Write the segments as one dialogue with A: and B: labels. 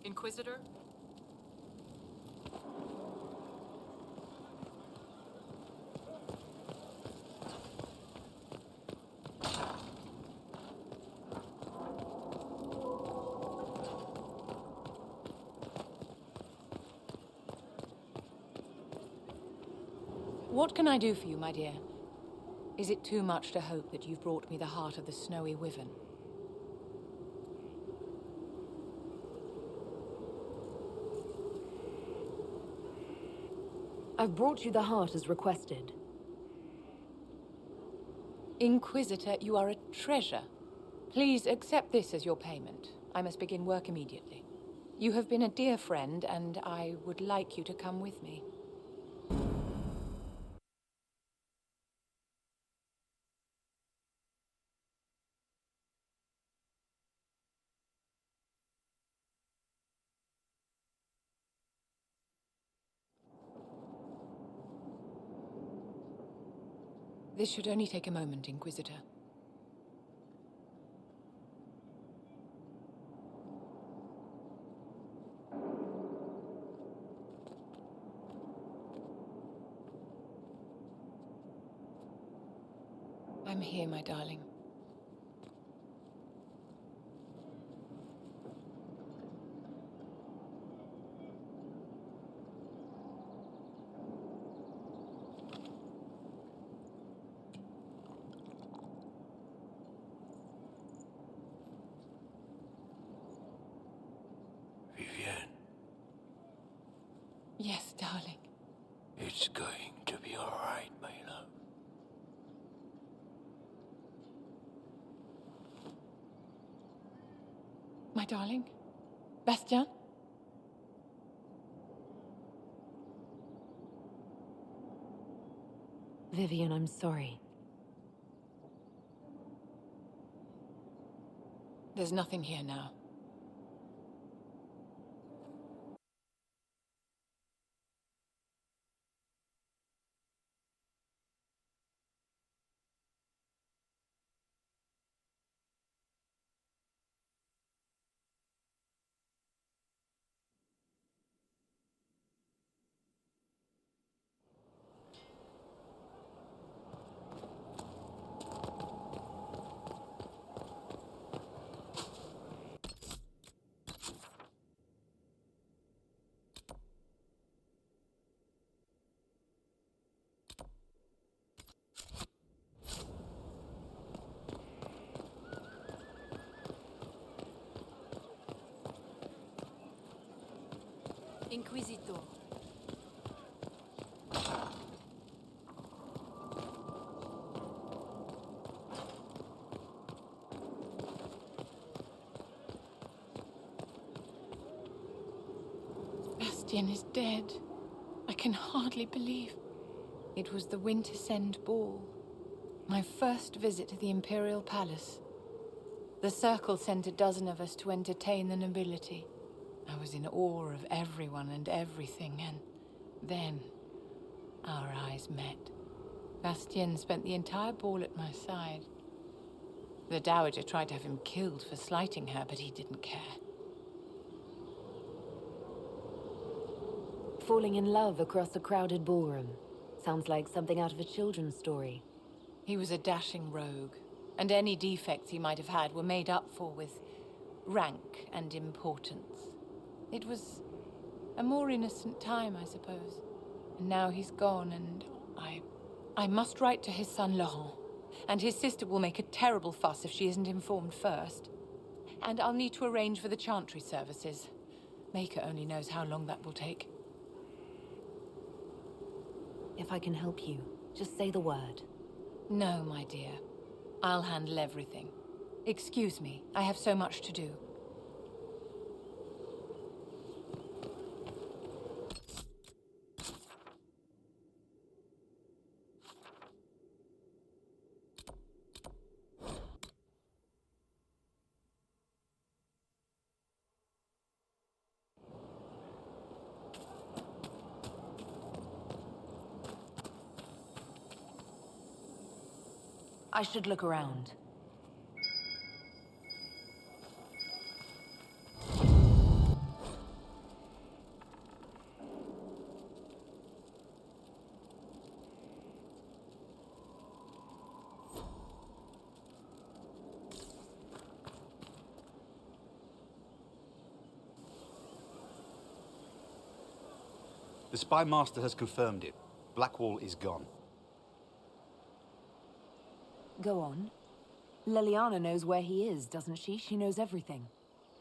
A: Inquisitor?
B: What can I do for you, my dear? Is it too much to hope that you've brought me the heart of the snowy wyvern?
C: I've brought you the heart as requested.
B: Inquisitor, you are a treasure. Please accept this as your payment. I must begin work immediately. You have been a dear friend, and I would like you to come with me. This should only take a moment, Inquisitor. I'm here, my darling.
D: Vivienne,
B: Yes, darling.
D: it's going to be all right, my love.
B: My darling? Bastien?
C: Vivian, I'm sorry.
B: There's nothing here now.
C: Inquisitor.
B: Bastien is dead. I can hardly believe. It was the Wintersend Ball. My first visit to the Imperial Palace. The Circle sent a dozen of us to entertain the nobility. I was in awe of everyone and everything, and then our eyes met. Bastien spent the entire ball at my side. The Dowager tried to have him killed for slighting her, but he didn't care.
C: Falling in love across a crowded ballroom. Sounds like something out of a children's story.
B: He was a dashing rogue, and any defects he might have had were made up for with rank and importance. It was a more innocent time, I suppose. And now he's gone, and I must write to his son Laurent. And his sister will make a terrible fuss if she isn't informed first. And I'll need to arrange for the chantry services. Maker only knows how long that will take.
C: If I can help you, just say the word.
B: No, my dear. I'll handle everything. Excuse me, I have so much to do.
C: I should look around.
A: The Spy Master has confirmed it. Blackwall is gone.
C: Go on. Leliana knows where he is, doesn't she? She knows everything.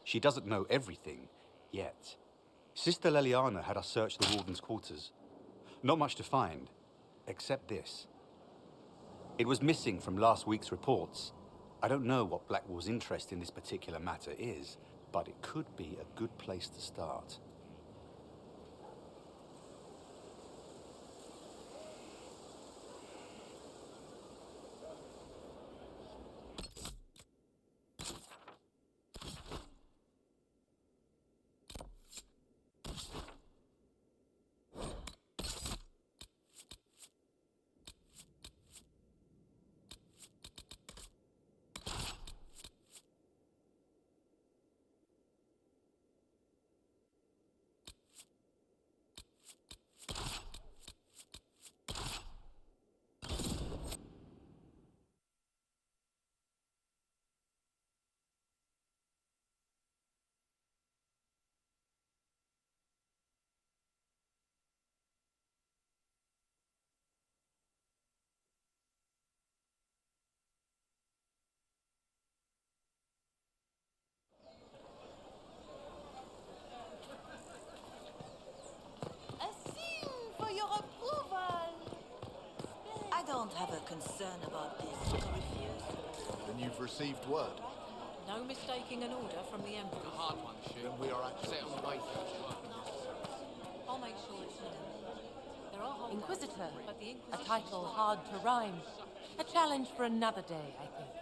A: She doesn't know everything, yet. Sister Leliana had us search the Warden's quarters. Not much to find, except this. It was missing from last week's reports. I don't know what Blackwall's interest in this particular matter is, but it could be a good place to start.
E: For your approval. I don't have a concern about this.
F: Then you've received word.
G: No mistaking an order from the Emperor.
F: A hard one, Then we are set on the way.
G: I'll make sure it's not. There are holdouts,
H: Inquisitor,
G: but the
H: a
G: Inquisition
H: title hard to rhyme. A challenge for another day, I think.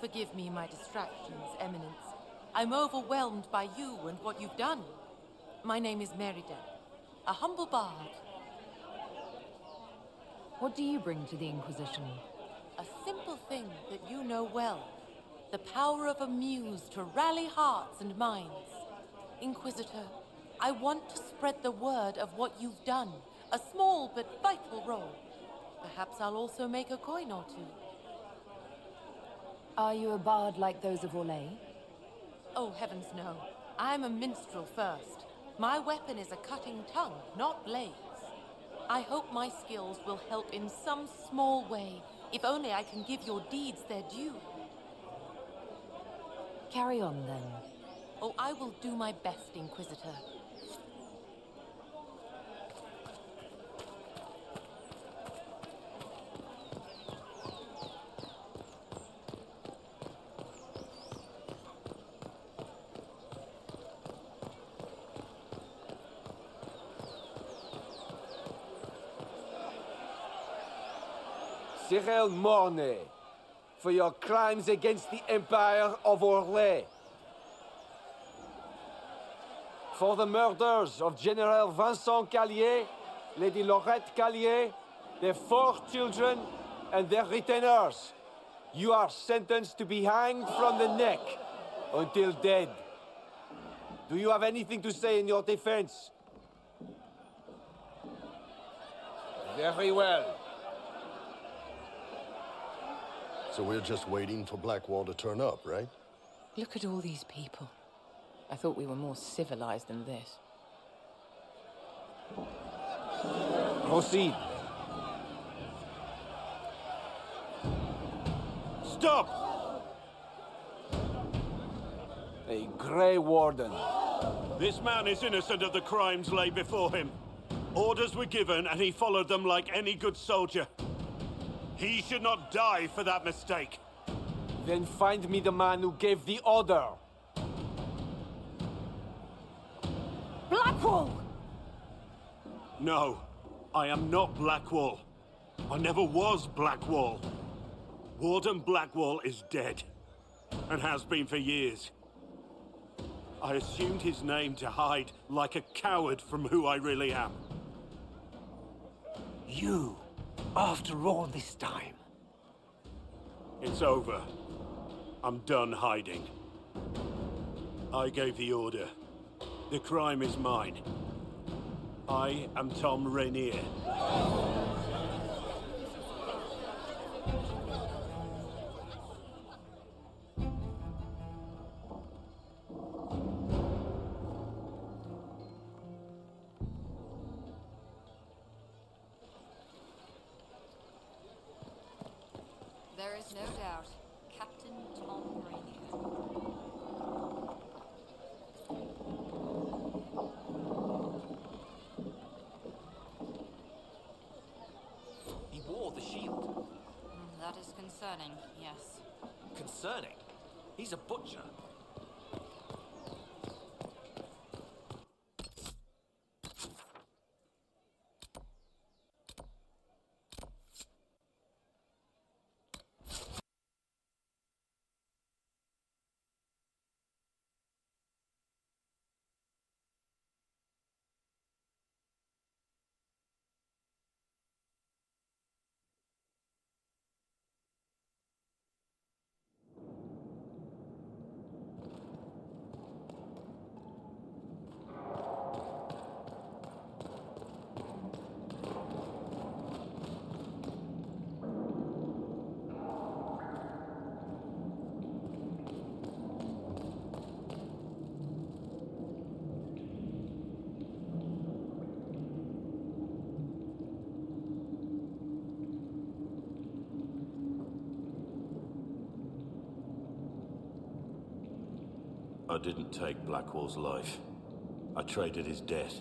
H: Forgive me my distractions, Eminence. I'm overwhelmed by you and what you've done. My name is Merida, a humble bard.
C: What do you bring to the Inquisition?
H: A simple thing that you know well. The power of a muse to rally hearts and minds. Inquisitor, I want to spread the word of what you've done. A small but vital role. Perhaps I'll also make a coin or two.
C: Are you a bard like those of Orlais?
H: Oh, heavens no. I'm a minstrel first. My weapon is a cutting tongue, not blades. I hope my skills will help in some small way, if only I can give your deeds their due.
C: Carry on, then.
H: Oh, I will do my best, Inquisitor.
I: Cyril Mornay, for your crimes against the Empire of Orlais. For the murders of General Vincent Callier, Lady Laurette Callier, their 4 children, and their retainers. You are sentenced to be hanged from the neck until dead. Do you have anything to say in your defense? Very well.
F: So we're just waiting for Blackwall to turn up, right?
B: Look at all these people. I thought we were more civilized than this.
I: Proceed. Stop! A Grey Warden.
J: This man is innocent of the crimes laid before him. Orders were given and he followed them like any good soldier. He should not die for that mistake.
I: Then find me the man who gave the order.
H: Blackwall!
J: No, I am not Blackwall. I never was Blackwall. Warden Blackwall is dead, and has been for years. I assumed his name to hide like a coward from who I really am.
D: You, after all this time.
J: It's over. I'm done hiding. I gave the order. The crime is mine. I am Tom Rainier.
G: Concerning, yes.
K: Concerning? He's a butcher.
J: I didn't take Blackwall's life. I traded his death.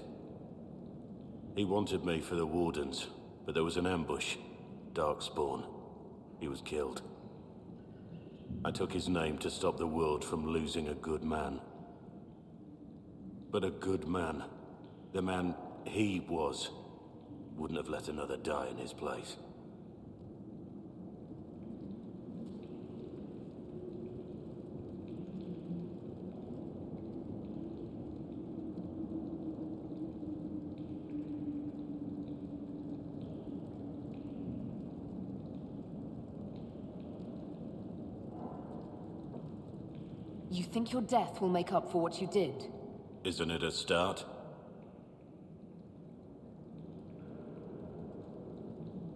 J: He wanted me for the Wardens, but there was an ambush. Darkspawn. He was killed. I took his name to stop the world from losing a good man. But a good man, the man he was, wouldn't have let another die in his place.
C: You think your death will make up for what you did?
J: Isn't it a start?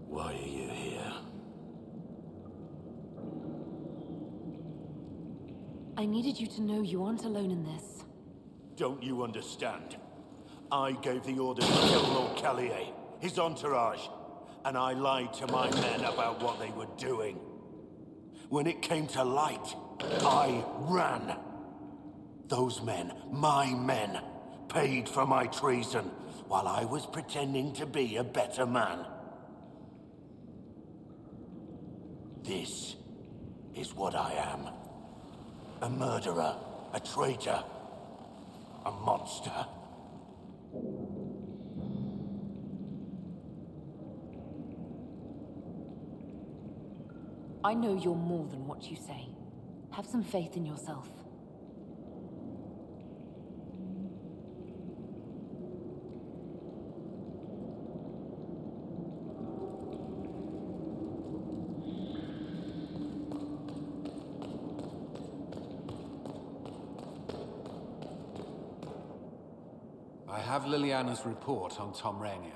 J: Why are you here?
C: I needed you to know you aren't alone in this.
J: Don't you understand? I gave the order to kill Lord Callier, his entourage, and I lied to my men about what they were doing. When it came to light, I ran. Those men, my men, paid for my treason while I was pretending to be a better man. This is what I am. A murderer, a traitor, a monster.
C: I know you're more than what you say. Have some faith in yourself.
L: I have Liliana's report on Tom Rainier.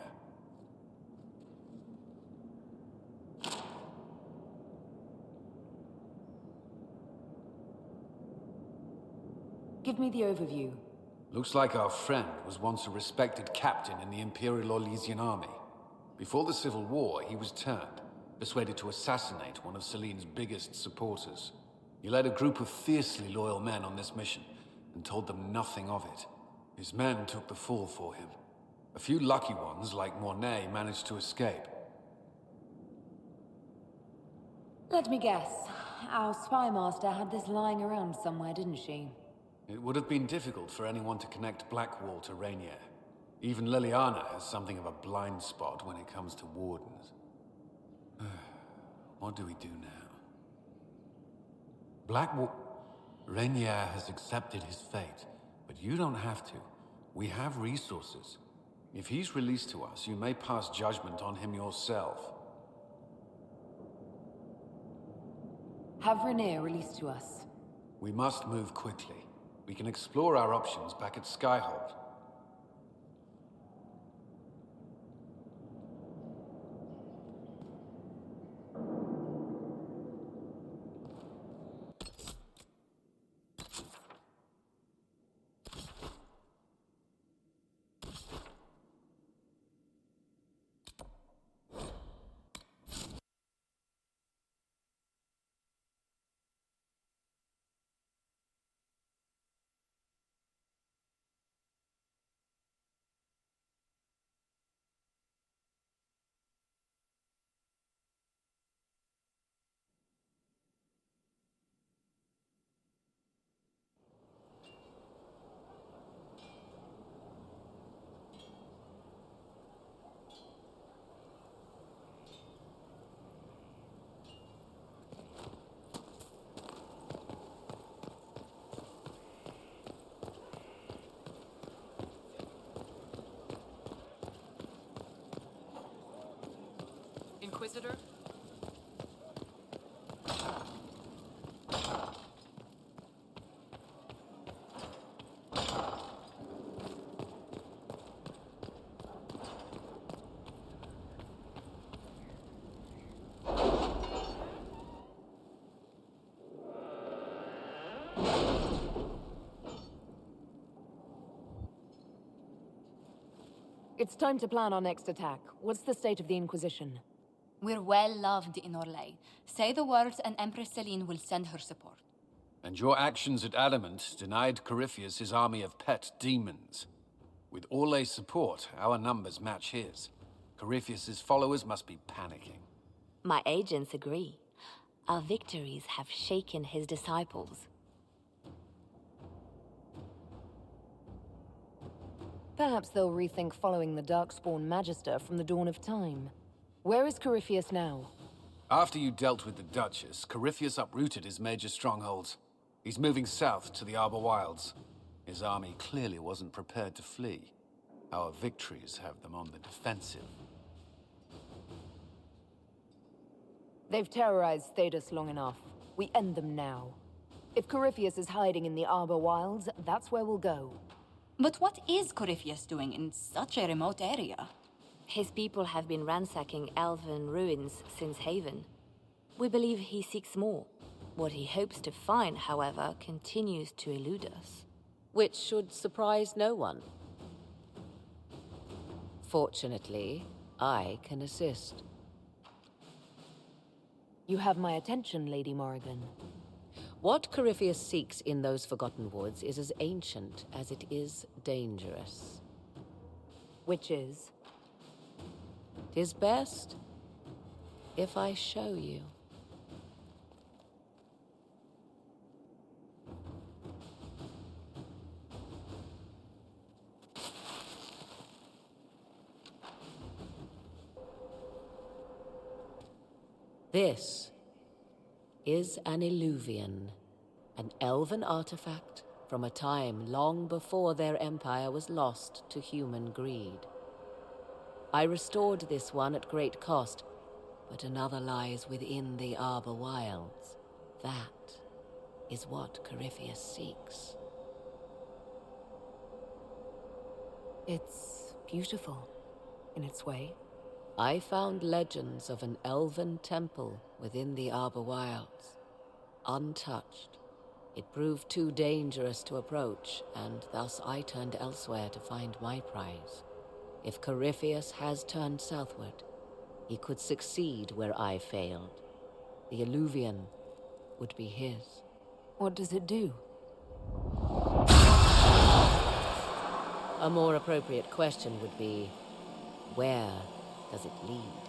C: Give me the overview.
L: Looks like our friend was once a respected captain in the Imperial Orlesian army. Before the Civil War, he was turned, persuaded to assassinate one of Celine's biggest supporters. He led a group of fiercely loyal men on this mission, and told them nothing of it. His men took the fall for him. A few lucky ones, like Mornay, managed to escape.
C: Let me guess. Our spy master had this lying around somewhere, didn't she?
L: It would have been difficult for anyone to connect Blackwall to Rainier. Even Liliana has something of a blind spot when it comes to Wardens. What do we do now? Blackwall... Rainier has accepted his fate, but you don't have to. We have resources. If he's released to us, you may pass judgment on him yourself.
C: Have Rainier released to us.
L: We must move quickly. We can explore our options back at Skyhold.
G: Inquisitor.
C: It's time to plan our next attack. What's the state of the Inquisition?
M: We're well loved in Orlais. Say the words and Empress Celine will send her support.
L: And your actions at Adamant denied Corypheus his army of pet demons. With Orlais' support, our numbers match his. Corypheus's followers must be panicking.
N: My agents agree. Our victories have shaken his disciples.
C: Perhaps they'll rethink following the Darkspawn Magister from the dawn of time. Where is Corypheus now?
L: After you dealt with the Duchess, Corypheus uprooted his major strongholds. He's moving south to the Arbor Wilds. His army clearly wasn't prepared to flee. Our victories have them on the defensive.
C: They've terrorized Thedas long enough. We end them now. If Corypheus is hiding in the Arbor Wilds, that's where we'll go.
M: But what is Corypheus doing in such a remote area?
N: His people have been ransacking elven ruins since Haven. We believe he seeks more. What he hopes to find, however, continues to elude us.
O: Which should surprise no one. Fortunately, I can assist.
C: You have my attention, Lady Morrigan.
O: What Corypheus seeks in those Forgotten Woods is as ancient as it is dangerous.
C: Which is?
O: 'Tis best if I show you. This is an Illuvian, an elven artifact from a time long before their empire was lost to human greed. I restored this one at great cost, but another lies within the Arbor Wilds. That is what Corypheus seeks.
C: It's beautiful, in its way.
O: I found legends of an elven temple within the Arbor Wilds, untouched. It proved too dangerous to approach, and thus I turned elsewhere to find my prize. If Corypheus has turned southward, he could succeed where I failed. The Illuvian would be his.
C: What does it do?
O: A more appropriate question would be, where does it lead?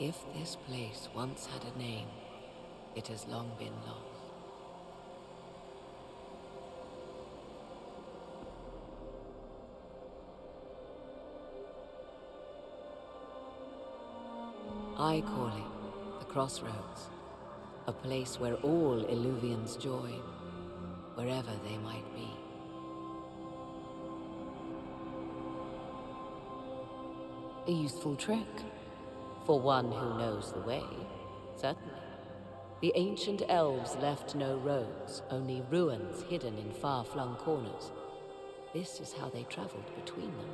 O: If this place once had a name, it has long been lost. I call it the Crossroads, a place where all Illuvians join, wherever they might be.
C: A useful trick.
O: For one who knows the way, certainly. The ancient elves left no roads, only ruins hidden in far-flung corners. This is how they traveled between them.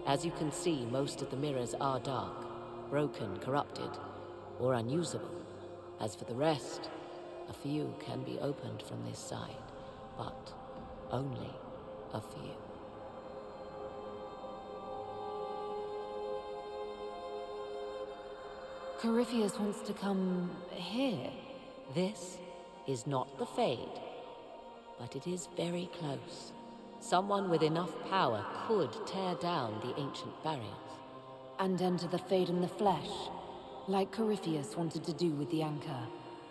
O: As you can see, most of the mirrors are dark, broken, corrupted, or unusable. As for the rest, a few can be opened from this side, but only a few.
C: Corypheus wants to come here.
O: This is not the Fade, but it is very close. Someone with enough power could tear down the ancient barriers.
C: And enter the Fade in the flesh, like Corypheus wanted to do with the Anchor.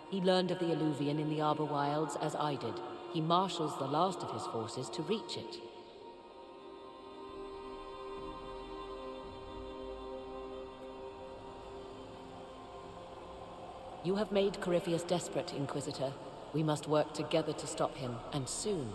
O: He learned of the Alluvian in the Arbor Wilds as I did. He marshals the last of his forces to reach it. You have made Corypheus desperate, Inquisitor. We must work together to stop him, and soon.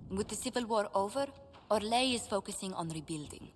M: With the Civil War over, Orlais is focusing on rebuilding.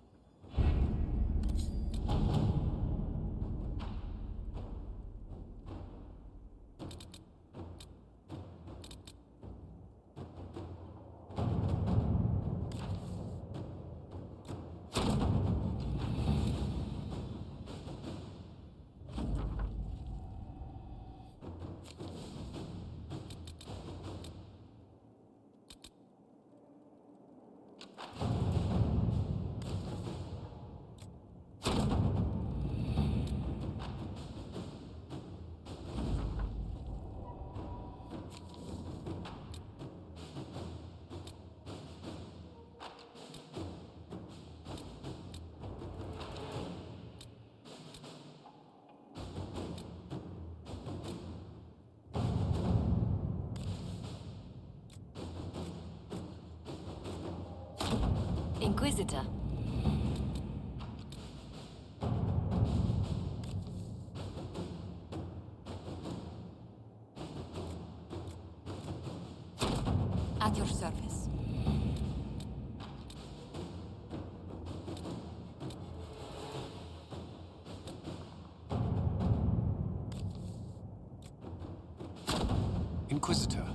M: Inquisitor. At your service.
L: Inquisitor,